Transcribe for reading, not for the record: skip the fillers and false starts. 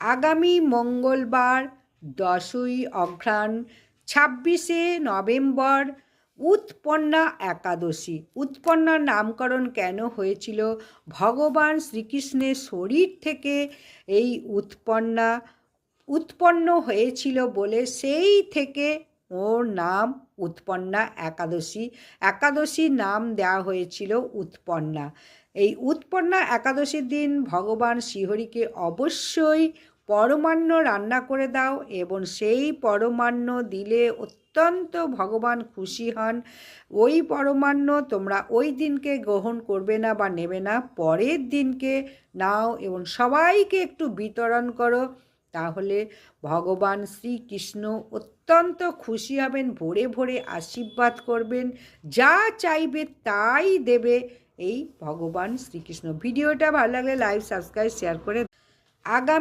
আগামী মঙ্গলবার 10ই অঘ্রাণ 26শে নভেম্বর উৎপন্না একাদশী। উৎপন্নার নামকরণ কেন হয়েছিল? ভগবান শ্রীকৃষ্ণের শরীর থেকে এই উৎপন্ন হয়েছিল বলে সেই থেকে ওর নাম উৎপন্না একাদশী। একাদশীর নাম দেওয়া হয়েছিল উৎপন্না। এই উৎপন্না একাদশীর দিন ভগবান শ্রীহরিকে অবশ্যই পরমান্ন রান্না করে দাও এবং সেই পরমান্ন দিলে অত্যন্ত ভগবান খুশি হন। ওই পরমান্ন তোমরা ওই দিনকে গ্রহণ করবে না বা নেবে না, পরের দিনকে নাও এবং সবাইকে একটু বিতরণ করো। তাহলে ভগবান শ্রীকৃষ্ণ অত্যন্ত খুশি হবেন, ভরে ভরে আশীর্বাদ করবেন, যা চাইবে তাই দেবে এই ভগবান শ্রীকৃষ্ণ। ভিডিওটা ভালো লাগলে লাইক, সাবস্ক্রাইব, শেয়ার করে আগামী